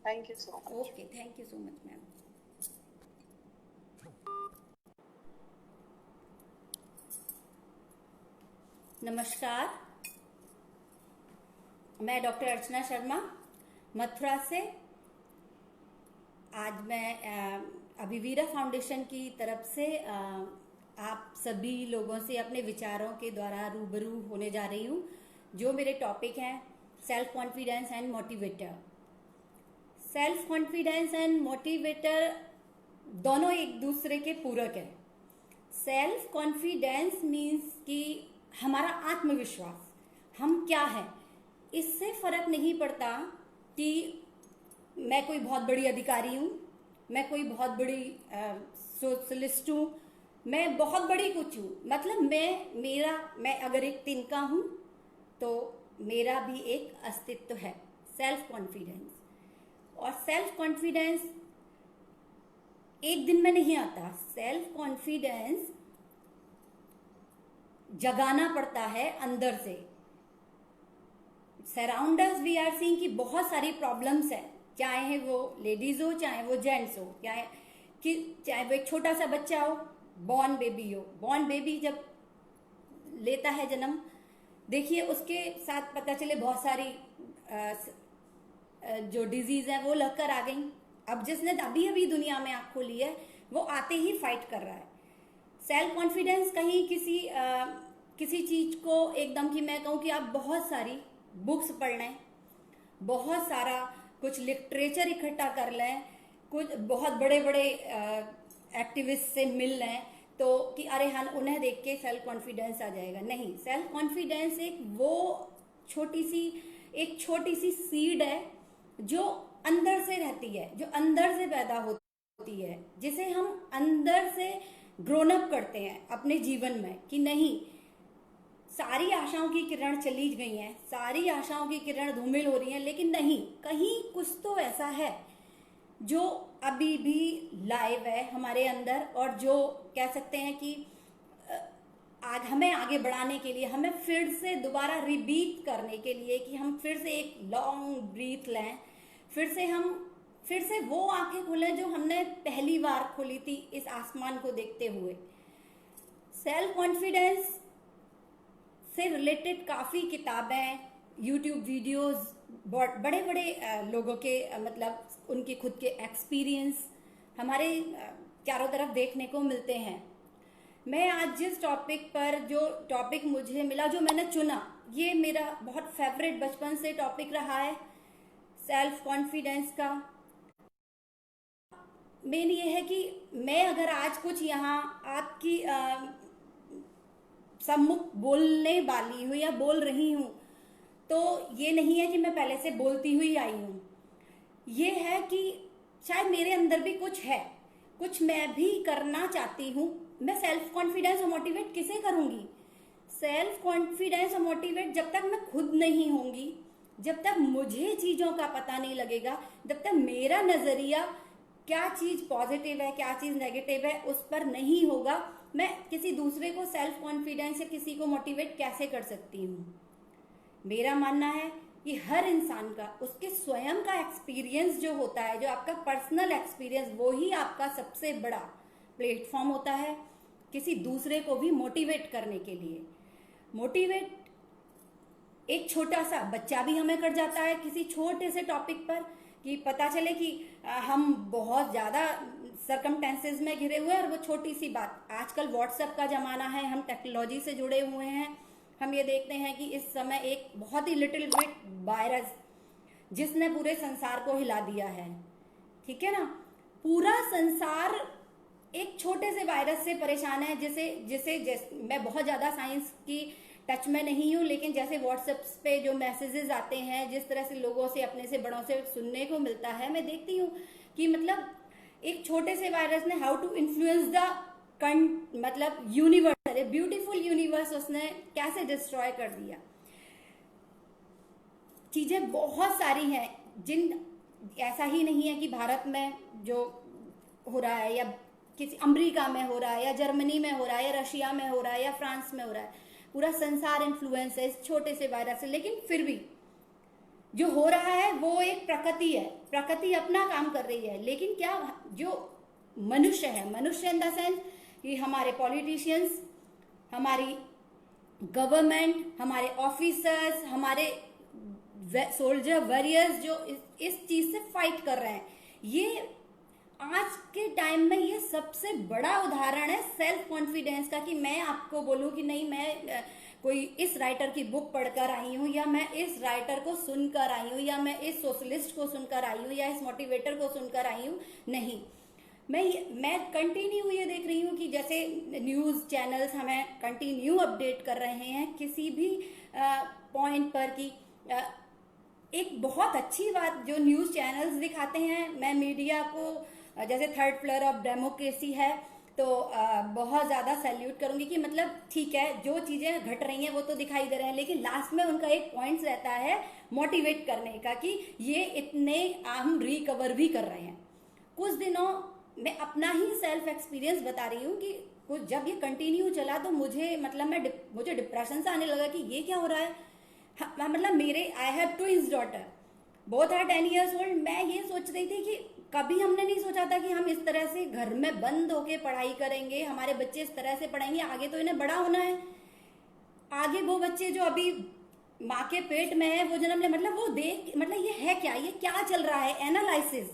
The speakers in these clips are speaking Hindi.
Thank you so much. Okay, thank you so much ma'am. नमस्कार, मैं डॉक्टर अर्चना शर्मा मथुरा से। आज मैं अभिवीरा फाउंडेशन की तरफ से आप सभी लोगों से अपने विचारों के द्वारा रूबरू होने जा रही हूँ। जो मेरे टॉपिक हैं self confidence and motivator. Self confidence and motivator दोनों एक दूसरे के पूरक हैं। सेल्फ कॉन्फिडेंस मीन्स कि हमारा आत्मविश्वास, हम क्या है, इससे फर्क नहीं पड़ता कि मैं कोई बहुत बड़ी अधिकारी हूँ, मैं कोई बहुत बड़ी सोशलिस्ट हूँ, मैं बहुत बड़ी कुछ हूँ। मतलब मैं अगर एक तिनका हूँ तो मेरा भी एक अस्तित्व है। सेल्फ कॉन्फिडेंस और सेल्फ कॉन्फिडेंस एक दिन में नहीं आता। सेल्फ कॉन्फिडेंस जगाना पड़ता है अंदर से। सराउंडर्स वी आर सीइंग कि बहुत सारी प्रॉब्लम्स है, चाहे वो लेडीज हो चाहे वो जेंट्स हो, चाहे वो एक छोटा सा बच्चा हो, बॉर्न बेबी हो। बॉर्न बेबी जब लेता है जन्म, देखिए उसके साथ पता चले बहुत सारी जो डिजीज है वो लगकर आ गई। अब जिसने अभी अभी दुनिया में आँख खोली है वो आते ही फाइट कर रहा है। सेल्फ कॉन्फिडेंस कहीं किसी चीज को एकदम कि मैं कहूँ कि आप बहुत सारी बुक्स पढ़ लें, बहुत सारा कुछ लिटरेचर इकट्ठा कर लें, कुछ बहुत बड़े बड़े एक्टिविस्ट से मिल लें तो कि अरे हाँ उन्हें देख के सेल्फ कॉन्फिडेंस आ जाएगा। नहीं, सेल्फ कॉन्फिडेंस एक छोटी सी सीड है जो अंदर से रहती है, जो अंदर से पैदा होती है, जिसे हम अंदर से ग्रोन अप करते हैं अपने जीवन में कि नहीं, सारी आशाओं की किरण चली गई हैं, सारी आशाओं की किरण धूमिल हो रही हैं, लेकिन नहीं, कहीं कुछ तो ऐसा है जो अभी भी लाइव है हमारे अंदर और जो कह सकते हैं कि आज हमें आगे बढ़ाने के लिए, हमें फिर से दोबारा रिबीट करने के लिए कि हम फिर से एक लॉन्ग ब्रीथ लें, फिर से वो आंखें खोलें जो हमने पहली बार खोली थी इस आसमान को देखते हुए। सेल्फ कॉन्फिडेंस से रिलेटेड काफ़ी किताबें, यूट्यूब वीडियोस, बड़े बड़े लोगों के मतलब उनके खुद के एक्सपीरियंस हमारे चारों तरफ देखने को मिलते हैं। मैं आज जिस टॉपिक पर, जो टॉपिक मुझे मिला, जो मैंने चुना, ये मेरा बहुत फेवरेट बचपन से टॉपिक रहा है सेल्फ कॉन्फिडेंस का। मेन ये है कि मैं अगर आज कुछ यहाँ आपकी सम्मुख बोलने वाली हूँ या बोल रही हूँ तो ये नहीं है कि मैं पहले से बोलती हुई आई हूँ। ये है कि शायद मेरे अंदर भी कुछ है, कुछ मैं भी करना चाहती हूँ। मैं सेल्फ कॉन्फिडेंस और मोटिवेट किसे करूँगी? सेल्फ कॉन्फिडेंस और मोटिवेट जब तक मैं खुद नहीं होंगी, जब तक मुझे चीज़ों का पता नहीं लगेगा, जब तक मेरा नज़रिया क्या चीज़ पॉजिटिव है क्या चीज़ नेगेटिव है उस पर नहीं होगा, मैं किसी दूसरे को सेल्फ कॉन्फिडेंस या किसी को मोटिवेट कैसे कर सकती हूँ? मेरा मानना है कि हर इंसान का उसके स्वयं का एक्सपीरियंस जो होता है, जो आपका पर्सनल एक्सपीरियंस, वो ही आपका सबसे बड़ा प्लेटफॉर्म होता है किसी दूसरे को भी मोटिवेट करने के लिए। मोटिवेट एक छोटा सा बच्चा भी हमें कर जाता है किसी छोटे से टॉपिक पर, कि पता चले कि हम बहुत ज़्यादा सरकमटेंसेस में घिरे हुए हैं और वो छोटी सी बात। आजकल व्हाट्सएप का ज़माना है, हम टेक्नोलॉजी से जुड़े हुए हैं, हम ये देखते हैं कि इस समय एक बहुत ही लिटिल बिट वायरस जिसने पूरे संसार को हिला दिया है, ठीक है ना, पूरा संसार एक छोटे से वायरस से परेशान है, मैं बहुत ज़्यादा साइंस की टच में नहीं हूँ, लेकिन जैसे व्हाट्सएप पे जो मैसेजेस आते हैं, जिस तरह से लोगों से, अपने से बड़ों से सुनने को मिलता है, मैं देखती हूँ कि मतलब एक छोटे से वायरस ने हाउ टू इन्फ्लुएंस द मतलब यूनिवर्स, अरे ब्यूटीफुल यूनिवर्स, उसने कैसे डिस्ट्रॉय कर दिया। चीज़ें बहुत सारी हैं जिन, ऐसा ही नहीं है कि भारत में जो हो रहा है या किसी अमेरिका में हो रहा है या जर्मनी में हो रहा है या रशिया में हो रहा है या फ्रांस में हो रहा है, पूरा संसार इन्फ्लुएंस है इस छोटे से वायरस से। लेकिन फिर भी जो हो रहा है वो एक प्रकृति है, प्रकृति अपना काम कर रही है, लेकिन क्या जो मनुष्य है, मनुष्य इन द सेंस कि हमारे पॉलिटिशियंस, हमारी गवर्नमेंट, हमारे ऑफिसर्स, हमारे सोल्जर वॉरियर्स जो इस चीज से फाइट कर रहे हैं, ये आज के टाइम में ये सबसे बड़ा उदाहरण है सेल्फ कॉन्फिडेंस का। कि मैं आपको बोलूं कि नहीं, मैं कोई इस राइटर की बुक पढ़कर आई हूं, या मैं इस राइटर को सुनकर आई हूं, या मैं इस सोशलिस्ट को सुनकर आई हूं, या इस मोटिवेटर को सुनकर आई हूं। नहीं, मैं कंटिन्यू ये देख रही हूँ कि जैसे न्यूज चैनल्स हमें कंटिन्यू अपडेट कर रहे हैं किसी भी पॉइंट पर कि एक बहुत अच्छी बात जो न्यूज चैनल्स दिखाते हैं। मैं मीडिया को जैसे थर्ड फ्लोर ऑफ डेमोक्रेसी है तो बहुत ज्यादा सैल्यूट करूंगी कि मतलब ठीक है, जो चीजें घट रही हैं वो तो दिखाई दे रहे हैं, लेकिन लास्ट में उनका एक पॉइंट रहता है मोटिवेट करने का कि ये इतने हम रिकवर भी कर रहे हैं। कुछ दिनों मैं अपना ही सेल्फ एक्सपीरियंस बता रही हूँ कि कुछ जब ये कंटिन्यू चला तो मुझे मतलब मुझे डिप्रेशन से आने लगा कि ये क्या हो रहा है। मतलब मेरे I have twins daughter, both are 10 years old। मैं ये सोच रही थी कि कभी हमने नहीं सोचा था कि हम इस तरह से घर में बंद होके पढ़ाई करेंगे, हमारे बच्चे इस तरह से पढ़ेंगे, आगे तो इन्हें बड़ा होना है। आगे वो बच्चे जो अभी माँ के पेट में है वो जन्म ले, मतलब वो देख, मतलब ये है क्या, ये क्या चल रहा है, एनालिसिस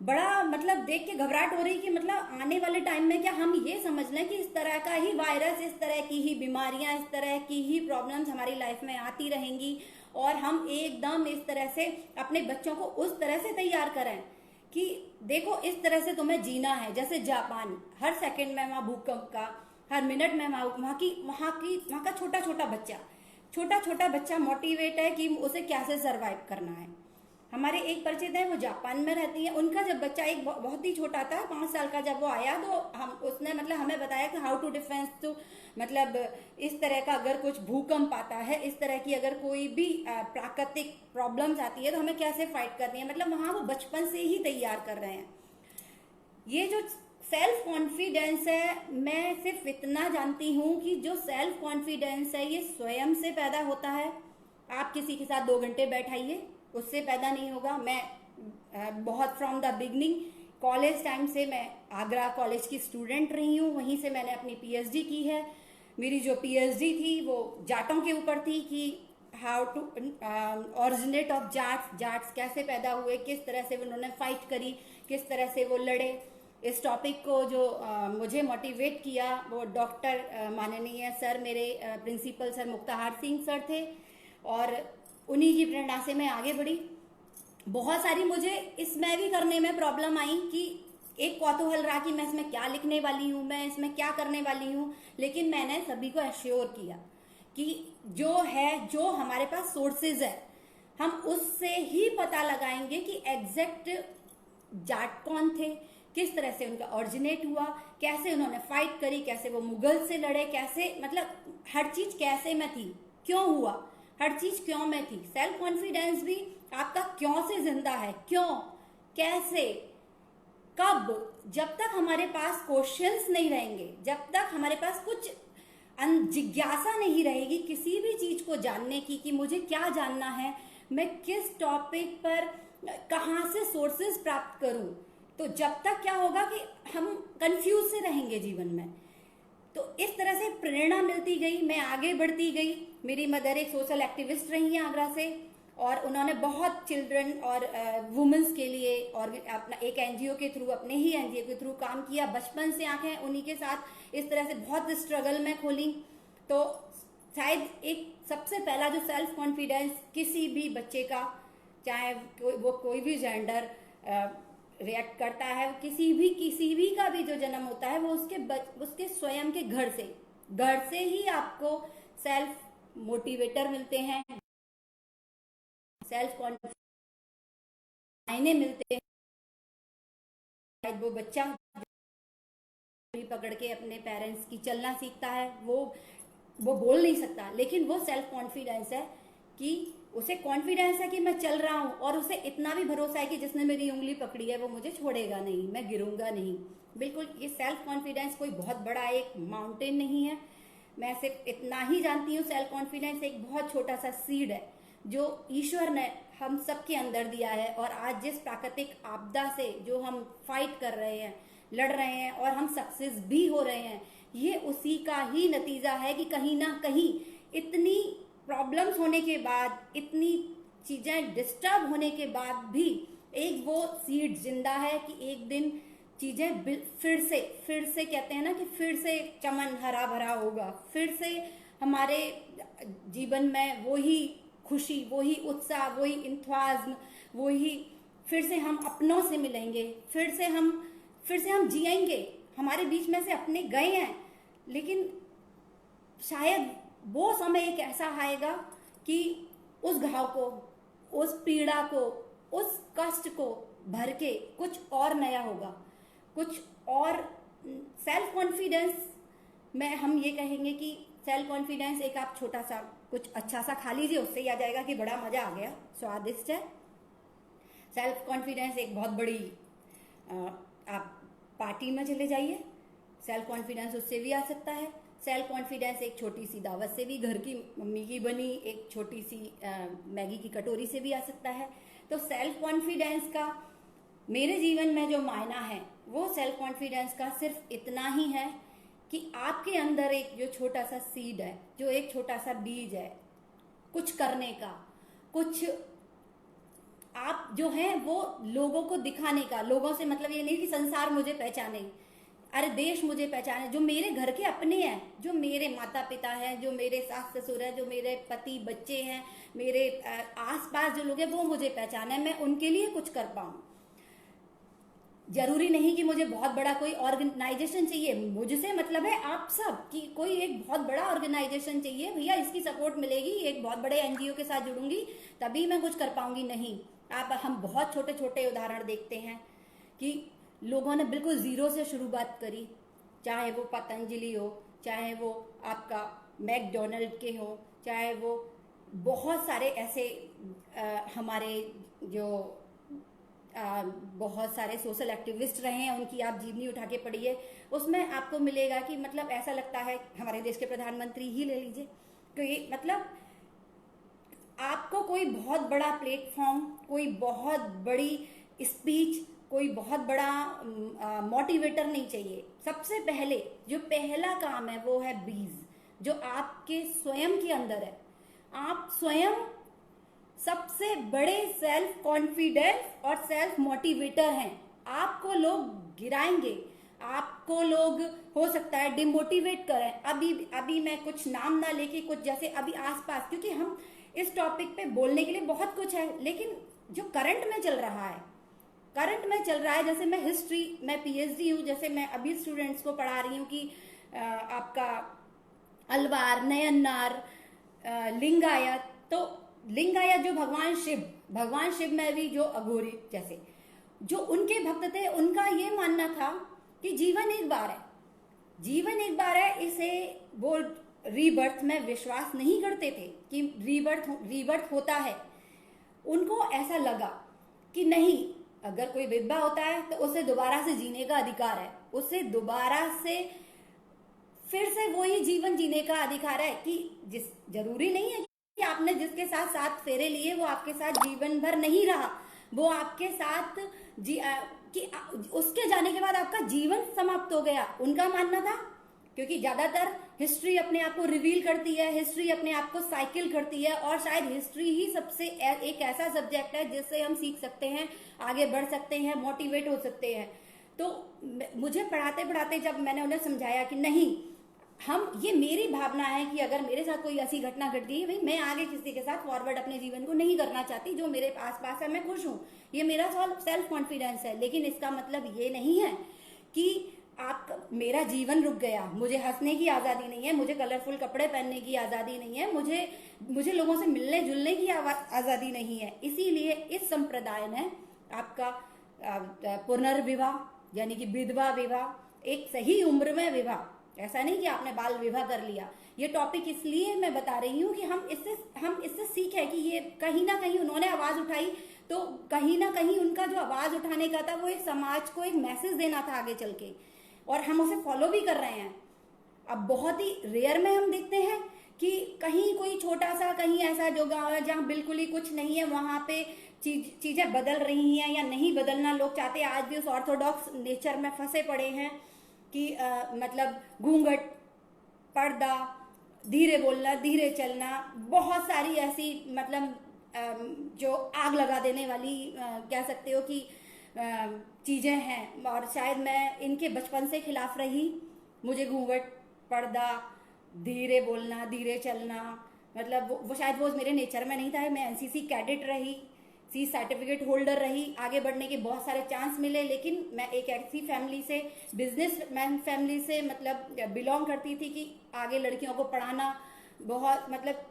बड़ा मतलब देख के घबराहट हो रही कि मतलब आने वाले टाइम में क्या हम ये समझ लें कि इस तरह का ही वायरस, इस तरह की ही बीमारियां, इस तरह की ही प्रॉब्लम्स हमारी लाइफ में आती रहेंगी, और हम एकदम इस तरह से अपने बच्चों को उस तरह से तैयार करें कि देखो इस तरह से तुम्हें जीना है। जैसे जापान, हर सेकंड में वहाँ भूकंप का, हर मिनट में वहाँ का छोटा छोटा बच्चा मोटिवेट है कि उसे कैसे सरवाइव करना है। हमारे एक परिचित है, वो जापान में रहती है, उनका जब बच्चा एक बहुत ही छोटा था, 5 साल का, जब वो आया तो उसने मतलब हमें बताया कि हाउ टू डिफेंस, तो मतलब इस तरह का अगर कुछ भूकंप आता है, इस तरह की अगर कोई भी प्राकृतिक प्रॉब्लम्स आती है तो हमें कैसे फाइट करनी है। मतलब वहाँ वो बचपन से ही तैयार कर रहे हैं। ये जो सेल्फ कॉन्फिडेंस है, मैं सिर्फ इतना जानती हूँ कि जो सेल्फ कॉन्फिडेंस है ये स्वयं से पैदा होता है। आप किसी के साथ 2 घंटे बैठाइए, उससे पैदा नहीं होगा। मैं बहुत from the beginning college time से मैं आगरा कॉलेज की स्टूडेंट रही हूँ, वहीं से मैंने अपनी पीएचडी की है। मेरी जो पीएचडी थी वो जाटों के ऊपर थी कि how to originate of Jats कैसे पैदा हुए, किस तरह से उन्होंने फाइट करी, किस तरह से वो लड़े। इस टॉपिक को जो मुझे मोटिवेट किया वो डॉक्टर माननीय सर, मेरे प्रिंसिपल सर मुक्ताहार सिंह सर थे, और उन्हीं की प्रेरणा से मैं आगे बढ़ी। बहुत सारी मुझे इसमें भी करने में प्रॉब्लम आई कि एक कौतूहल रहा कि मैं इसमें क्या लिखने वाली हूँ, मैं इसमें क्या करने वाली हूँ, लेकिन मैंने सभी को एश्योर किया कि जो है, जो हमारे पास सोर्सेज है, हम उससे ही पता लगाएंगे कि एग्जैक्ट जाट कौन थे, किस तरह से उनका ऑरिजिनेट हुआ, कैसे उन्होंने फाइट करी, कैसे वो मुगल से लड़े, कैसे मतलब हर चीज कैसे में थी, क्यों हुआ, हर चीज क्यों में थी। सेल्फ कॉन्फिडेंस भी आपका क्यों से जिंदा है, क्यों, कैसे, कब। जब तक हमारे पास क्वेश्चंस नहीं रहेंगे, जब तक हमारे पास कुछ जिज्ञासा नहीं रहेगी किसी भी चीज को जानने की कि मुझे क्या जानना है, मैं किस टॉपिक पर कहाँ से सोर्सेज प्राप्त करूं, तो जब तक क्या होगा कि हम कंफ्यूज से रहेंगे जीवन में। तो इस तरह से प्रेरणा मिलती गई, मैं आगे बढ़ती गई। मेरी मदर एक सोशल एक्टिविस्ट रही हैं आगरा से, और उन्होंने बहुत चिल्ड्रन और वुमेन्स के लिए और अपना एक एनजीओ के थ्रू, अपने ही एनजीओ के थ्रू काम किया। बचपन से आंखें उन्हीं के साथ इस तरह से बहुत स्ट्रगल में खोली। तो शायद एक सबसे पहला जो सेल्फ कॉन्फिडेंस किसी भी बच्चे का, चाहे वो कोई भी जेंडर रिएक्ट करता है, किसी भी का भी जो जन्म होता है, वो उसके स्वयं के घर से ही आपको सेल्फ मोटिवेटर मिलते हैं, सेल्फ कॉन्फिडेंस मायने मिलते हैं। शायद वो बच्चा पकड़ के अपने पेरेंट्स की चलना सीखता है, वो बोल नहीं सकता, लेकिन वो सेल्फ कॉन्फिडेंस है कि उसे कॉन्फिडेंस है कि मैं चल रहा हूं, और उसे इतना भी भरोसा है कि जिसने मेरी उंगली पकड़ी है वो मुझे छोड़ेगा नहीं, मैं गिरूंगा नहीं। बिल्कुल, ये सेल्फ कॉन्फिडेंस कोई बहुत बड़ा एक माउंटेन नहीं है। मैं सिर्फ इतना ही जानती हूँ, सेल्फ कॉन्फिडेंस एक बहुत छोटा सा सीड है, जो ईश्वर ने हम सबके अंदर दिया है, और आज जिस प्राकृतिक आपदा से जो हम फाइट कर रहे हैं, लड़ रहे हैं और हम सक्सेस भी हो रहे हैं, ये उसी का ही नतीजा है कि कहीं ना कहीं इतनी प्रॉब्लम्स होने के बाद, इतनी चीजें डिस्टर्ब होने के बाद भी एक वो सीड जिंदा है कि एक दिन चीजें फिर से कहते हैं ना कि फिर से चमन हरा भरा होगा, फिर से हमारे जीवन में वही खुशी, वही उत्साह, वही इंथुआज्म, वही फिर से हम अपनों से मिलेंगे, फिर से हम जिएंगे। हमारे बीच में से अपने गए हैं, लेकिन शायद वो समय एक ऐसा आएगा कि उस घाव को, उस पीड़ा को, उस कष्ट को भर के कुछ और नया होगा, कुछ और सेल्फ कॉन्फिडेंस में हम ये कहेंगे कि सेल्फ कॉन्फिडेंस एक आप छोटा सा कुछ अच्छा सा खा लीजिए, उससे ही आ जाएगा कि बड़ा मजा आ गया, स्वादिष्ट है। सेल्फ कॉन्फिडेंस एक बहुत बड़ी आप पार्टी में चले जाइए, सेल्फ कॉन्फिडेंस उससे भी आ सकता है। सेल्फ कॉन्फिडेंस एक छोटी सी दावत से भी, घर की मम्मी की बनी एक छोटी सी मैगी की कटोरी से भी आ सकता है। तो सेल्फ कॉन्फिडेंस का मेरे जीवन में जो मायना है वो सेल्फ कॉन्फिडेंस का सिर्फ इतना ही है कि आपके अंदर एक जो छोटा सा सीड है, जो एक छोटा सा बीज है कुछ करने का, कुछ आप जो है वो लोगों को दिखाने का। लोगों से मतलब ये नहीं कि संसार मुझे पहचाने, अरे देश मुझे पहचाने, जो मेरे घर के अपने हैं, जो मेरे माता पिता हैं, जो मेरे सास ससुर हैं, जो मेरे पति बच्चे हैं, मेरे आसपास जो लोग हैं वो मुझे पहचाने, मैं उनके लिए कुछ कर पाऊं। जरूरी नहीं कि मुझे बहुत बड़ा कोई ऑर्गेनाइजेशन चाहिए, मुझसे मतलब है आप सब कि कोई एक बहुत बड़ा ऑर्गेनाइजेशन चाहिए, भैया इसकी सपोर्ट मिलेगी, एक बहुत बड़े एनजीओ के साथ जुड़ूंगी तभी मैं कुछ कर पाऊंगी, नहीं। हम बहुत छोटे छोटे उदाहरण देखते हैं कि लोगों ने बिल्कुल जीरो से शुरुआत करी, चाहे वो पतंजलि हो, चाहे वो आपका मैकडोनल्ड के हो, चाहे वो बहुत सारे ऐसे हमारे जो बहुत सारे सोशल एक्टिविस्ट रहे हैं, उनकी आप जीवनी उठा के पढ़िए, उसमें आपको मिलेगा कि मतलब ऐसा लगता है, हमारे देश के प्रधानमंत्री ही ले लीजिए, कि मतलब आपको कोई बहुत बड़ा प्लेटफॉर्म, कोई बहुत बड़ी स्पीच, कोई बहुत बड़ा मोटिवेटर नहीं चाहिए। सबसे पहले जो पहला काम है वो है बीज जो आपके स्वयं के अंदर है। आप स्वयं सबसे बड़े सेल्फ कॉन्फिडेंस और सेल्फ मोटिवेटर हैं। आपको लोग गिराएंगे, आपको लोग हो सकता है डिमोटिवेट करें। अभी मैं कुछ नाम ना लेके, कुछ जैसे अभी आसपास, क्योंकि हम इस टॉपिक पे बोलने के लिए बहुत कुछ है, लेकिन जो करंट में चल रहा है, जैसे मैं हिस्ट्री, मैं पीएचडी हूँ, जैसे मैं अभी स्टूडेंट्स को पढ़ा रही हूँ कि आपका अलवार, नयनार, लिंगायत, तो लिंगायत जो भगवान शिव में भी जो अघोरी जैसे जो उनके भक्त थे, उनका ये मानना था कि जीवन एक बार है, इसे वो रीबर्थ में विश्वास नहीं करते थे कि रीबर्थ होता है। उनको ऐसा लगा कि नहीं, अगर कोई विधवा होता है तो उसे दोबारा से जीने का अधिकार है, उसे दोबारा से फिर से वही जीवन जीने का अधिकार है, कि जरूरी नहीं है कि आपने जिसके साथ 7 फेरे लिए वो आपके साथ जीवन भर नहीं रहा, वो आपके साथ कि उसके जाने के बाद आपका जीवन समाप्त हो गया। उनका मानना था, क्योंकि ज्यादातर हिस्ट्री अपने आप को रिवील करती है, हिस्ट्री अपने आप को साइकिल करती है, और शायद हिस्ट्री ही सबसे एक ऐसा सब्जेक्ट है जिससे हम सीख सकते हैं, आगे बढ़ सकते हैं, मोटिवेट हो सकते हैं। तो मुझे पढ़ाते पढ़ाते जब मैंने उन्हें समझाया कि नहीं, ये मेरी भावना है कि अगर मेरे साथ कोई ऐसी घटना घट गई, भाई मैं आगे किसी के साथ फॉरवर्ड अपने जीवन को नहीं करना चाहती, जो मेरे आसपास है मैं खुश हूँ, ये मेरा सेल्फ कॉन्फिडेंस है। लेकिन इसका मतलब ये नहीं है कि मेरा जीवन रुक गया, मुझे हंसने की आजादी नहीं है, मुझे कलरफुल कपड़े पहनने की आजादी नहीं है, मुझे लोगों से मिलने जुलने की आजादी नहीं है। इसीलिए इस संप्रदाय में आपका पुनर्विवाह यानी कि विधवा विवाह, एक सही उम्र में विवाह, ऐसा नहीं कि आपने बाल विवाह कर लिया। ये टॉपिक इसलिए मैं बता रही हूँ कि हम इससे सीखें कि ये कहीं ना कहीं उन्होंने आवाज उठाई, तो कहीं ना कहीं उनका जो आवाज उठाने का था वो एक समाज को एक मैसेज देना था आगे चल के, और हम उसे फॉलो भी कर रहे हैं। अब बहुत ही रेयर में हम देखते हैं कि कहीं कोई छोटा सा कहीं ऐसा जो गांव है जहाँ बिल्कुल ही कुछ नहीं है, वहां पे चीजें बदल रही हैं या नहीं बदलना लोग चाहते हैं। आज भी उस ऑर्थोडॉक्स नेचर में फंसे पड़े हैं कि मतलब घूंघट, पर्दा, धीरे बोलना, धीरे चलना, बहुत सारी ऐसी मतलब जो आग लगा देने वाली कह सकते हो कि चीजें हैं। और शायद मैं इनके बचपन से खिलाफ रही। मुझे घूंघट, पर्दा, धीरे बोलना, धीरे चलना, मतलब वो शायद वो मेरे नेचर में नहीं था। मैं एनसीसी कैडेट रही, सी सर्टिफिकेट होल्डर रही, आगे बढ़ने के बहुत सारे चांस मिले, लेकिन मैं एक ऐसी फैमिली से, बिजनेसमैन फैमिली से मतलब बिलोंग करती थी कि आगे लड़कियों को पढ़ाना, बहुत मतलब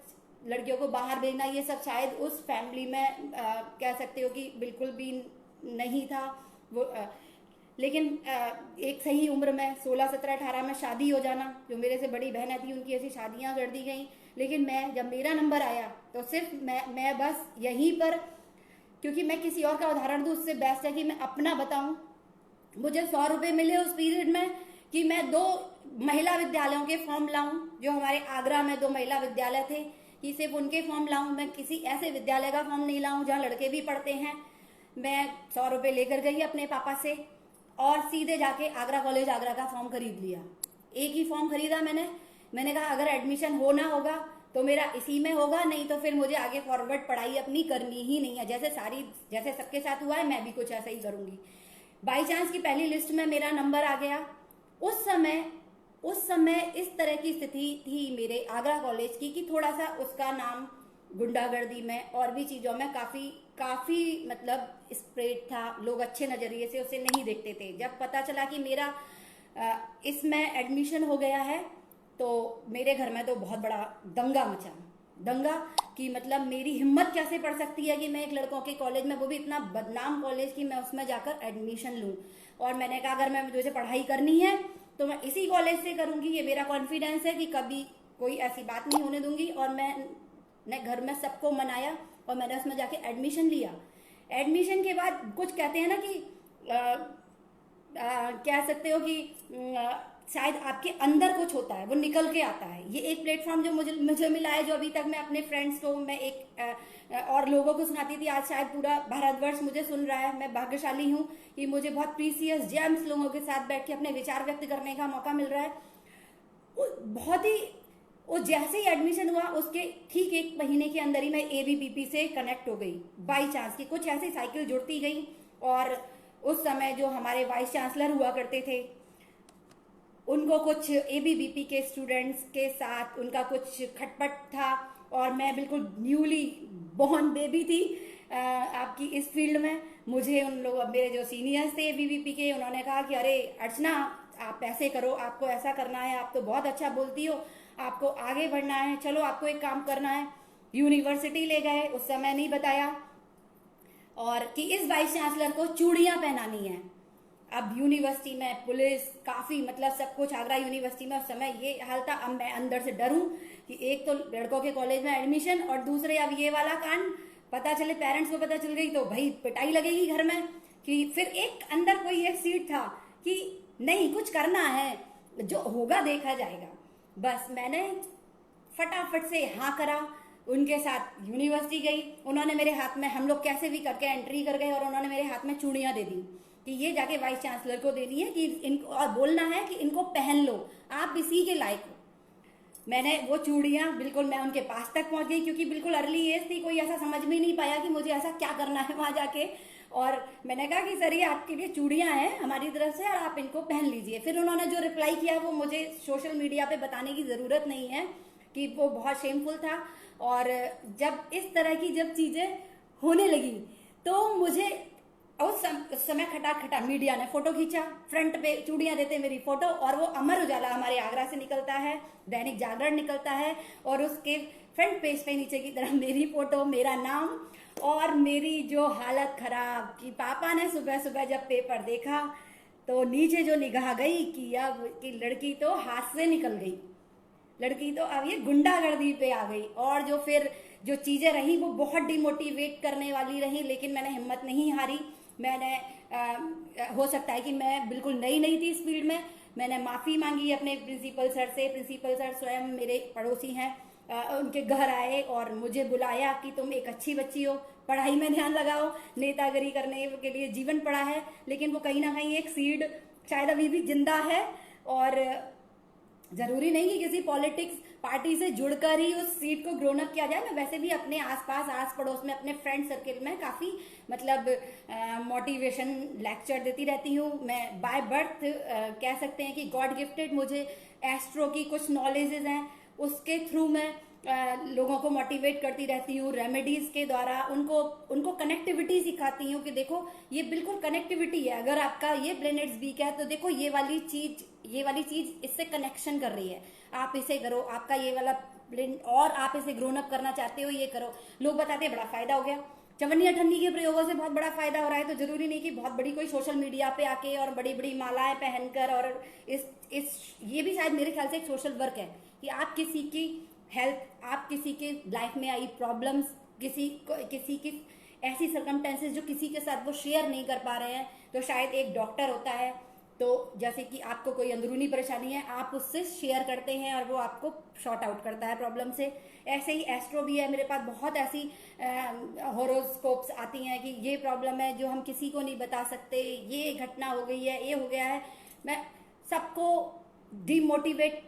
लड़कियों को बाहर भेजना, ये सब शायद उस फैमिली में कह सकते हो कि बिल्कुल भी नहीं था वो। लेकिन एक सही उम्र में 16, 17, 18 में शादी हो जाना, जो मेरे से बड़ी बहनें थी उनकी ऐसी शादियां कर दी गई। लेकिन मैं, जब मेरा नंबर आया तो सिर्फ मैं बस यहीं पर, क्योंकि मैं किसी और का उदाहरण दूं उससे बेस्ट है कि मैं अपना बताऊं। मुझे 100 रुपये मिले उस पीरियड में कि मैं 2 महिला विद्यालयों के फॉर्म लाऊं, जो हमारे आगरा में 2 महिला विद्यालय थे, कि सिर्फ उनके फॉर्म लाऊं, मैं किसी ऐसे विद्यालय का फॉर्म नहीं लाऊं जहाँ लड़के भी पढ़ते हैं। मैं 100 रुपये लेकर गई अपने पापा से और सीधे जाके आगरा कॉलेज आगरा का फॉर्म खरीद लिया। एक ही फॉर्म खरीदा मैंने कहा अगर एडमिशन होना होगा तो मेरा इसी में होगा, नहीं तो फिर मुझे आगे फॉरवर्ड पढ़ाई अपनी करनी ही नहीं है। जैसे सबके साथ हुआ है, मैं भी कुछ ऐसा ही करूंगी। बाई चांस की पहली लिस्ट में मेरा नंबर आ गया। उस समय इस तरह की स्थिति थी मेरे आगरा कॉलेज की कि थोड़ा सा उसका नाम गुंडागर्दी में और भी चीजों में काफी मतलब स्प्रेड था। लोग अच्छे नजरिए से उसे नहीं देखते थे। जब पता चला कि मेरा इसमें एडमिशन हो गया है तो मेरे घर में तो बहुत बड़ा दंगा कि मतलब मेरी हिम्मत कैसे पड़ सकती है कि मैं एक लड़कों के कॉलेज में, वो भी इतना बदनाम कॉलेज, कि मैं उसमें जाकर एडमिशन लूं। और मैंने कहा अगर मुझे पढ़ाई करनी है तो मैं इसी कॉलेज से करूंगी, ये मेरा कॉन्फिडेंस है कि कभी कोई ऐसी बात नहीं होने दूंगी। और मैं घर में सबको मनाया और मैंने उसमें जाके एडमिशन लिया। एडमिशन के बाद कुछ कहते हैं ना कि कह सकते हो कि शायद आपके अंदर कुछ होता है, वो निकल के आता है। ये एक प्लेटफॉर्म जो मुझे मिला है, जो अभी तक मैं अपने फ्रेंड्स को, मैं एक और लोगों को सुनाती थी, आज शायद पूरा भारतवर्ष मुझे सुन रहा है। मैं भाग्यशाली हूँ कि मुझे बहुत प्रीसियस जेम्स लोगों के साथ बैठ के अपने विचार व्यक्त करने का मौका मिल रहा है। बहुत ही, वो जैसे ही एडमिशन हुआ उसके ठीक 1 महीने के अंदर ही मैं एबीवीपी से कनेक्ट हो गई बाई चांस की। कुछ ऐसी साइकिल जुड़ती गई और उस समय जो हमारे वाइस चांसलर हुआ करते थे, उनको कुछ एबीवीपी के स्टूडेंट्स के साथ उनका कुछ खटपट था और मैं बिल्कुल न्यूली बॉर्न बेबी थी आपकी इस फील्ड में। मुझे उन लोग, मेरे जो सीनियर्स थे एबीवीपी के, उन्होंने कहा कि अरे अर्चना, आप ऐसे करो, आपको ऐसा करना है, आप तो बहुत अच्छा बोलती हो, आपको आगे बढ़ना है, चलो आपको एक काम करना है। यूनिवर्सिटी ले गए, उस समय नहीं बताया, और कि इस वाइस चांसलर को चूड़ियां पहनानी है। अब यूनिवर्सिटी में पुलिस, काफी मतलब सब कुछ, आगरा यूनिवर्सिटी में उस समय ये हाल था। अब मैं अंदर से डरूं कि एक तो लड़कों के कॉलेज में एडमिशन और दूसरे अब ये वाला कांड पता चले, पेरेंट्स को पता चल गई तो भाई पिटाई लगेगी घर में। कि फिर एक अंदर कोई एक सीट था कि नहीं, कुछ करना है, जो होगा देखा जाएगा। बस मैंने फटाफट से हाँ करा, उनके साथ यूनिवर्सिटी गई। उन्होंने मेरे हाथ में, हम लोग कैसे भी करके एंट्री कर गए, और उन्होंने मेरे हाथ में चूड़ियां दे दी कि ये जाके वाइस चांसलर को देनी है कि इनको, और बोलना है कि इनको पहन लो, आप इसी के लायक हो। मैंने वो चूड़ियां, बिल्कुल मैं उनके पास तक पहुंच गई, क्योंकि बिल्कुल अर्ली एज थी, कोई ऐसा समझ में नहीं पाया कि मुझे ऐसा क्या करना है वहां जाके। और मैंने कहा कि सर ये आपके लिए चूड़ियां हैं हमारी तरफ से और आप इनको पहन लीजिए। फिर उन्होंने जो रिप्लाई किया वो मुझे सोशल मीडिया पे बताने की जरूरत नहीं है कि वो बहुत शेमफुल था। और जब इस तरह की जब चीजें होने लगी तो मुझे उस समय खटा मीडिया ने फोटो खींचा, फ्रंट पे चूड़ियां देते मेरी फोटो, और वो अमर उजाला हमारे आगरा से निकलता है, दैनिक जागरण निकलता है, और उसके फ्रंट पेज पे नीचे की तरफ मेरी फोटो, मेरा नाम, और मेरी जो हालत खराब कि पापा ने सुबह सुबह जब पेपर देखा तो नीचे जो निगाह गई कि अब कि लड़की तो हाथ से निकल गई, लड़की तो अब ये गुंडागर्दी पे आ गई। और जो फिर जो चीजें रही वो बहुत डिमोटिवेट करने वाली रही, लेकिन मैंने हिम्मत नहीं हारी। मैंने हो सकता है कि मैं बिल्कुल नई थी इस फील्ड में, मैंने माफी मांगी अपने प्रिंसिपल सर से। प्रिंसिपल सर स्वयं मेरे पड़ोसी हैं, उनके घर आए और मुझे बुलाया कि तुम एक अच्छी बच्ची हो, पढ़ाई में ध्यान लगाओ, नेतागिरी करने के लिए जीवन पड़ा है, लेकिन वो कहीं ना कहीं एक सीड शायद अभी भी जिंदा है। और जरूरी नहीं कि किसी पॉलिटिक्स पार्टी से जुड़कर ही उस सीट को ग्रोन अप किया जाए। मैं वैसे भी अपने आसपास आस पड़ोस में अपने फ्रेंड सर्किल में काफ़ी मतलब मोटिवेशन लेक्चर देती रहती हूँ। मैं बाय बर्थ कह सकते हैं कि गॉड गिफ्टेड मुझे एस्ट्रो की कुछ नॉलेजेस हैं, उसके थ्रू मैं लोगों को मोटिवेट करती रहती हूँ। रेमेडीज के द्वारा उनको कनेक्टिविटी सिखाती हूँ कि देखो ये बिल्कुल कनेक्टिविटी है। अगर आपका ये प्लैनेट्स वीक है तो देखो ये वाली चीज इससे कनेक्शन कर रही है, आप इसे करो, आपका ये वाला और आप इसे ग्रोन अप करना चाहते हो, ये करो। लोग बताते हैं बड़ा फायदा हो गया, चवन्नी अठन्नी के प्रयोगों से बहुत बड़ा फायदा हो रहा है। तो जरूरी नहीं कि बहुत बड़ी कोई सोशल मीडिया पे आके और बड़ी बड़ी मालाएं पहनकर और इस ये भी शायद मेरे ख्याल से एक सोशल वर्क है कि आप किसी की हेल्थ, आप किसी के लाइफ में आई प्रॉब्लम्स, किसी की ऐसी सर्कमस्टेंसेस जो किसी के साथ वो शेयर नहीं कर पा रहे हैं, तो शायद एक डॉक्टर होता है, तो जैसे कि आपको कोई अंदरूनी परेशानी है आप उससे शेयर करते हैं और वो आपको शॉर्ट आउट करता है प्रॉब्लम से। ऐसे ही एस्ट्रो भी है, मेरे पास बहुत ऐसी हॉरोस्कोप्स आती हैं कि ये प्रॉब्लम है जो हम किसी को नहीं बता सकते, ये घटना हो गई है, ये हो गया है। मैं सबको डिमोटिवेट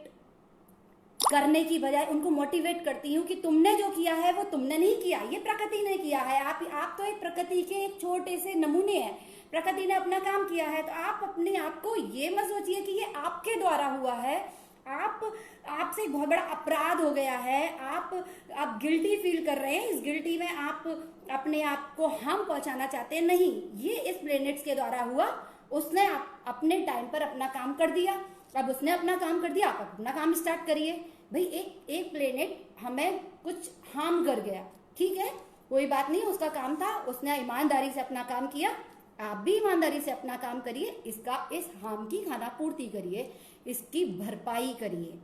करने की बजाय उनको मोटिवेट करती हूँ कि तुमने जो किया है वो तुमने नहीं किया, ये प्रकृति ने किया है। आप तो एक प्रकृति के एक छोटे से नमूने हैं, प्रकृति ने अपना काम किया है। तो आप अपने आप को ये मत सोचिए कि ये आपके द्वारा हुआ है, आपसे एक बहुत बड़ा अपराध हो गया है, आप गिल्टी फील कर रहे हैं, इस गिल्टी में आप अपने आप को हार्म पहुंचाना चाहते हैं। नहीं, ये इस प्लैनेट्स के द्वारा हुआ, उसने अपने टाइम पर अपना काम कर दिया, अब उसने अपना काम कर दिया, आप अपना काम स्टार्ट करिए। भाई एक प्लेनेट हमें कुछ हार्म कर गया, ठीक है, कोई बात नहीं, उसका काम था, उसने ईमानदारी से अपना काम किया, आप भी ईमानदारी से अपना काम करिए, इस हार्म की खाना पूर्ति करिए, इसकी भरपाई करिए।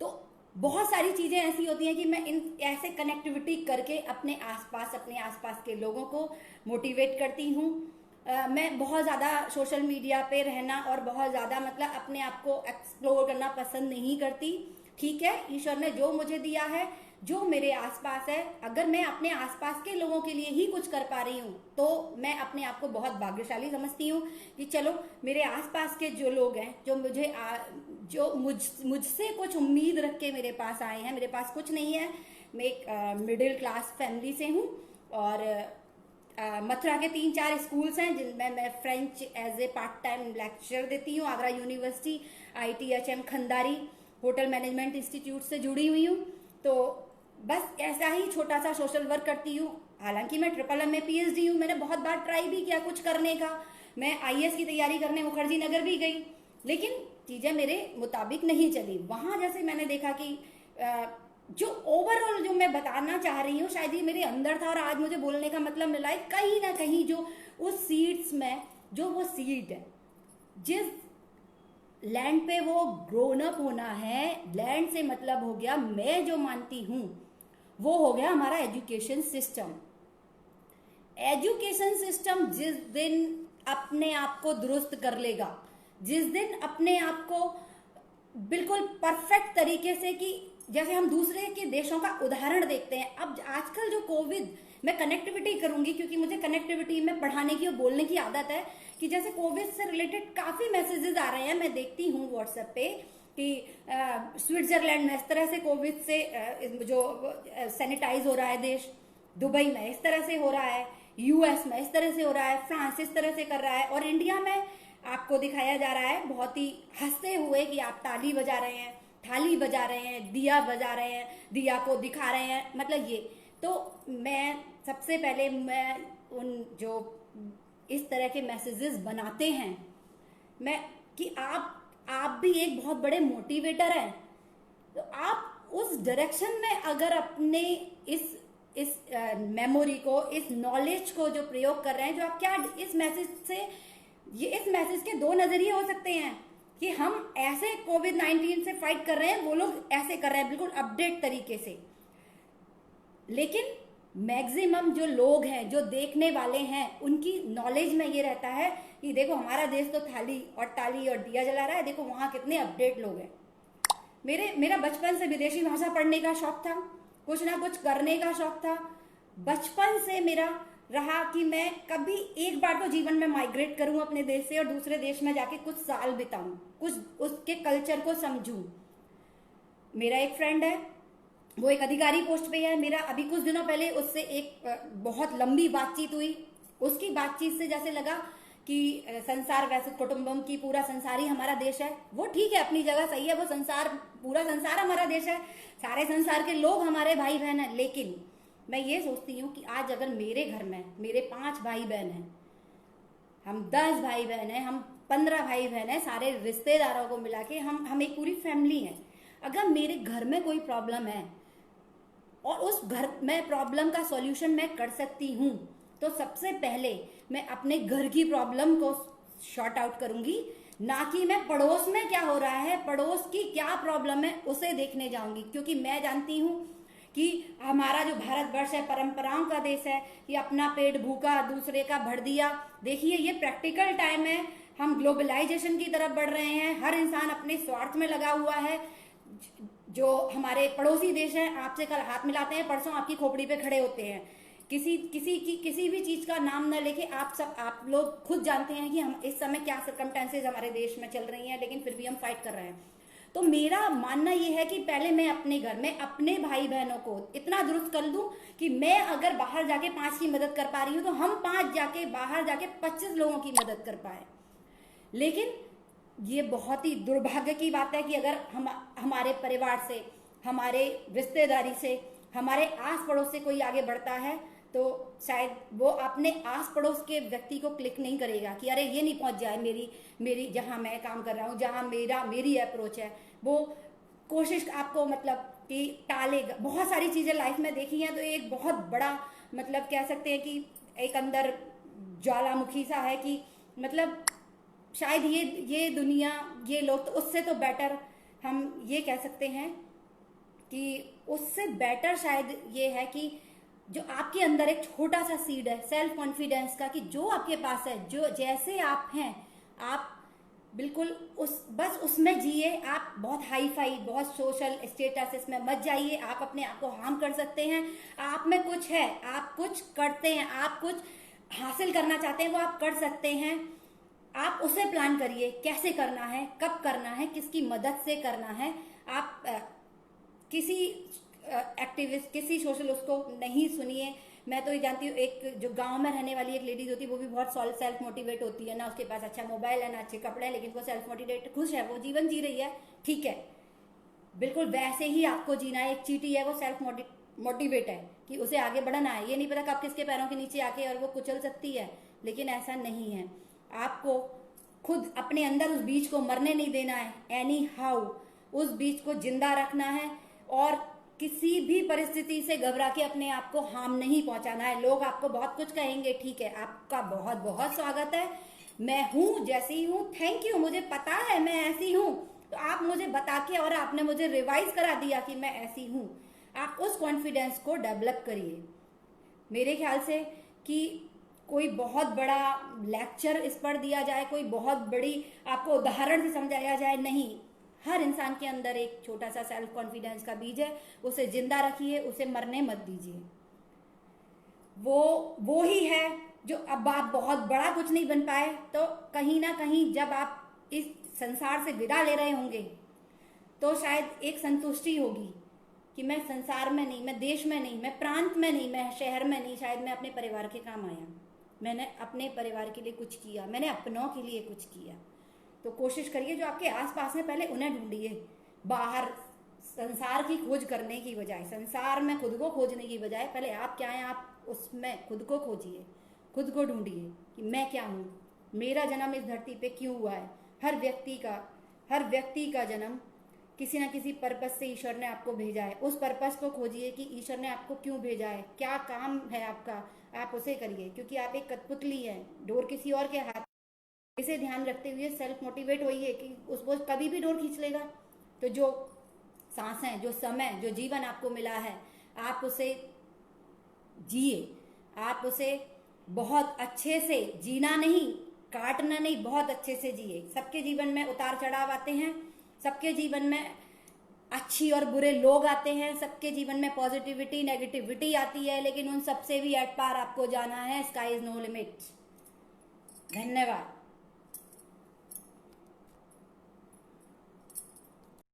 तो बहुत सारी चीजें ऐसी होती हैं कि मैं इन ऐसे कनेक्टिविटी करके अपने आसपास के लोगों को मोटिवेट करती हूँ। मैं बहुत ज़्यादा सोशल मीडिया पे रहना और बहुत ज़्यादा मतलब अपने आप को एक्सप्लोर करना पसंद नहीं करती। ठीक है, ईश्वर ने जो मुझे दिया है, जो मेरे आसपास है, अगर मैं अपने आसपास के लोगों के लिए ही कुछ कर पा रही हूँ तो मैं अपने आप को बहुत भाग्यशाली समझती हूँ कि चलो मेरे आसपास के जो लोग हैं, जो मुझसे कुछ उम्मीद रख के मेरे पास आए हैं। मेरे पास कुछ नहीं है, मैं एक मिडिल क्लास फैमिली से हूँ और मथुरा के 3-4 स्कूल्स हैं जिनमें मैं French as a part time lecture देती हूँ। Agra university, ITHM Khandari hotel management institute से जुड़ी हुई हूँ। तो बस ऐसा ही छोटा सा सोशल वर्क करती हूँ। हालांकि मैं MMM में PhD हूँ, मैंने बहुत बार ट्राई भी किया कुछ करने का, मैं IAS की तैयारी करने मुखर्जी नगर भी गई, लेकिन चीज़ें मेरे मुताबिक नहीं चली। वहाँ जैसे मैंने देखा कि जो ओवरऑल जो मैं बताना चाह रही हूँ शायद ये मेरे अंदर था और आज मुझे बोलने का मतलब मिला है। कहीं ना कहीं जो उस सीड्स में जो वो सीड है, जिस लैंड पे वो ग्रोन अप होना है, लैंड से मतलब हो गया मैं जो मानती हूँ वो हो गया हमारा एजुकेशन सिस्टम। एजुकेशन सिस्टम जिस दिन अपने आप को दुरुस्त कर लेगा, जिस दिन अपने आप को बिल्कुल परफेक्ट तरीके से, कि जैसे हम दूसरे के देशों का उदाहरण देखते हैं। अब आजकल जो कोविड, मैं कनेक्टिविटी करूंगी क्योंकि मुझे कनेक्टिविटी में पढ़ाने की और बोलने की आदत है, कि जैसे कोविड से रिलेटेड काफी मैसेजेस आ रहे हैं, मैं देखती हूँ व्हाट्सएप पे कि स्विट्जरलैंड में इस तरह से कोविड से जो सैनिटाइज हो रहा है देश, दुबई में इस तरह से हो रहा है, US में इस तरह से हो रहा है, फ्रांस इस तरह से कर रहा है, और इंडिया में आपको दिखाया जा रहा है बहुत ही हंसते हुए कि आप ताली बजा रहे हैं, थाली बजा रहे हैं, दिया बजा रहे हैं, दिया को दिखा रहे हैं, मतलब ये। तो मैं सबसे पहले मैं उन जो इस तरह के मैसेजेस बनाते हैं, मैं कि आप भी एक बहुत बड़े मोटिवेटर हैं, तो आप उस डायरेक्शन में अगर अपने इस मेमोरी को, इस नॉलेज को जो प्रयोग कर रहे हैं, जो आप क्या इस मैसेज से, ये इस मैसेज के दो नजरिए हो सकते हैं कि हम ऐसे कोविड-19 से फाइट कर रहे हैं, वो लोग ऐसे कर रहे हैं बिल्कुल अपडेट तरीके से। लेकिन मैक्सिमम जो लोग हैं, जो देखने वाले हैं, उनकी नॉलेज में ये रहता है कि देखो हमारा देश तो थाली और ताली और दिया जला रहा है, देखो वहां कितने अपडेट लोग हैं। मेरा बचपन से विदेशी भाषा पढ़ने का शौक था, कुछ ना कुछ करने का शौक था। बचपन से मेरा रहा कि मैं कभी एक बार तो जीवन में माइग्रेट करूं अपने देश से और दूसरे देश में जाके कुछ साल बिताऊं, कुछ उसके कल्चर को समझूं। मेरा एक फ्रेंड है, वो एक अधिकारी पोस्ट पे है। मेरा अभी कुछ दिनों पहले उससे एक बहुत लंबी बातचीत हुई। उसकी बातचीत से जैसे लगा कि संसार वैसे कुटुंबम की, पूरा संसार ही हमारा देश है। वो ठीक है, अपनी जगह सही है, वो संसार, पूरा संसार हमारा देश है, सारे संसार के लोग हमारे भाई बहन हैं। लेकिन मैं ये सोचती हूँ कि आज अगर मेरे घर में मेरे 5 भाई बहन हैं, हम 10 भाई बहन हैं, हम 15 भाई बहन हैं, सारे रिश्तेदारों को मिला के हम एक पूरी फैमिली है। अगर मेरे घर में कोई प्रॉब्लम है और उस घर में प्रॉब्लम का सॉल्यूशन मैं कर सकती हूँ, तो सबसे पहले मैं अपने घर की प्रॉब्लम को शॉर्ट आउट करूंगी, ना कि मैं पड़ोस में क्या हो रहा है, पड़ोस की क्या प्रॉब्लम है उसे देखने जाऊंगी। क्योंकि मैं जानती हूँ कि हमारा जो भारतवर्ष है परंपराओं का देश है, कि अपना पेट भूखा दूसरे का भर दिया। देखिए, ये प्रैक्टिकल टाइम है, हम ग्लोबलाइजेशन की तरफ बढ़ रहे हैं, हर इंसान अपने स्वार्थ में लगा हुआ है। जो हमारे पड़ोसी देश हैं, आपसे कल हाथ मिलाते हैं, परसों आपकी खोपड़ी पे खड़े होते हैं। किसी भी चीज का नाम न लेके आप लोग खुद जानते हैं कि हम इस समय क्या सर्कमस्टेंसेज हमारे देश में चल रही हैं, लेकिन फिर भी हम फाइट कर रहे हैं। तो मेरा मानना यह है कि पहले मैं अपने घर में अपने भाई बहनों को इतना दुरुस्त कर दूं कि मैं अगर बाहर जाके 5 की मदद कर पा रही हूं, तो हम 5 जाके बाहर जाके 25 लोगों की मदद कर पाए। लेकिन ये बहुत ही दुर्भाग्य की बात है कि अगर हमारे परिवार से, हमारे रिश्तेदारी से, हमारे आस पड़ोस से कोई आगे बढ़ता है, तो शायद वो अपने आस पड़ोस के व्यक्ति को क्लिक नहीं करेगा कि अरे ये नहीं पहुंच जाए मेरी जहां मैं काम कर रहा हूं, जहां मेरी अप्रोच है। वो कोशिश आपको मतलब कि टालेगा। बहुत सारी चीजें लाइफ में देखी हैं, तो एक बहुत बड़ा मतलब कह सकते हैं कि एक अंदर ज्वालामुखी सा है कि मतलब शायद ये दुनिया, ये लोग, तो उससे तो बेटर हम ये कह सकते हैं कि उससे बेटर शायद ये है कि जो आपके अंदर एक छोटा सा सीड है सेल्फ कॉन्फिडेंस का, कि जो आपके पास है, जो जैसे आप हैं, आप बिल्कुल बस उसमें जिए। आप बहुत हाई फाई, बहुत सोशल स्टेटस इसमें मत जाइए। आप अपने आप को हार्म कर सकते हैं। आप में कुछ है, आप कुछ करते हैं, आप कुछ हासिल करना चाहते हैं, वो आप कर सकते हैं। आप उसे प्लान करिए, कैसे करना है, कब करना है, किसकी मदद से करना है। आप किसी एक्टिविस्ट, किसी सोशल उसको नहीं सुनिए। मैं तो ये जानती हूँ, एक जो गांव में रहने वाली एक लेडीज होती है, वो भी बहुत सेल्फ मोटिवेट होती है ना, उसके पास अच्छा मोबाइल है ना अच्छे कपड़े हैं, लेकिन वो सेल्फ मोटिवेट खुश है, वो जीवन जी रही है, ठीक है। बिल्कुल वैसे ही आपको जीना है। एक चीटी है, वो सेल्फ मोटिवेट है कि उसे आगे बढ़ना है। ये नहीं पता कब किसके पैरों के नीचे आके और वो कुचल सकती है, लेकिन ऐसा नहीं है। आपको खुद अपने अंदर उस बीज को मरने नहीं देना है, एनी हाउ उस बीज को जिंदा रखना है, और किसी भी परिस्थिति से घबरा के अपने आप को हार्म नहीं पहुंचाना है। लोग आपको बहुत कुछ कहेंगे, ठीक है, आपका बहुत बहुत स्वागत है, मैं हूं जैसी हूं, थैंक यू, मुझे पता है मैं ऐसी हूं, तो आप मुझे बता के और आपने मुझे रिवाइज करा दिया कि मैं ऐसी हूं। आप उस कॉन्फिडेंस को डेवलप करिए। मेरे ख्याल से कि कोई बहुत बड़ा लेक्चर इस पर दिया जाए, कोई बहुत बड़ी आपको उदाहरण से समझाया जाए, नहीं। हर इंसान के अंदर एक छोटा सा सेल्फ कॉन्फिडेंस का बीज है, उसे जिंदा रखिए, उसे मरने मत दीजिए। वो ही है जो, अब आप बहुत बड़ा कुछ नहीं बन पाए, तो कहीं ना कहीं जब आप इस संसार से विदा ले रहे होंगे, तो शायद एक संतुष्टि होगी कि मैं संसार में नहीं, मैं देश में नहीं, मैं प्रांत में नहीं, मैं शहर में नहीं, शायद मैं अपने परिवार के काम आया, मैंने अपने परिवार के लिए कुछ किया, मैंने अपनों के लिए कुछ किया। तो कोशिश करिए, जो आपके आसपास में पहले उन्हें ढूंढिए। बाहर संसार की खोज करने की बजाय, संसार में खुद को खोजने की बजाय, पहले आप क्या हैं, आप उसमें खुद को खोजिए, खुद को ढूंढिए कि मैं क्या हूँ, मेरा जन्म इस धरती पे क्यों हुआ है। हर व्यक्ति का जन्म किसी ना किसी पर्पस से ईश्वर ने आपको भेजा है। उस पर्पस को खोजिए कि ईश्वर ने आपको क्यों भेजा है, क्या काम है आपका, आप उसे करिए। क्योंकि आप एक कठपुतली हैं, डोर किसी और के हाथ। इसे ध्यान रखते हुए सेल्फ मोटिवेट होइए कि उसको कभी भी डोर खींच लेगा। तो जो सांसें, जो समय, जो जीवन आपको मिला है, आप उसे जिए, आप उसे बहुत अच्छे से, जीना नहीं, काटना नहीं, बहुत अच्छे से जिए। सबके जीवन में उतार चढ़ाव आते हैं, सबके जीवन में अच्छी और बुरे लोग आते हैं, सबके जीवन में पॉजिटिविटी नेगेटिविटी आती है, लेकिन उन सबसे भी एट पार आपको जाना है। Sky is no limit. धन्यवाद।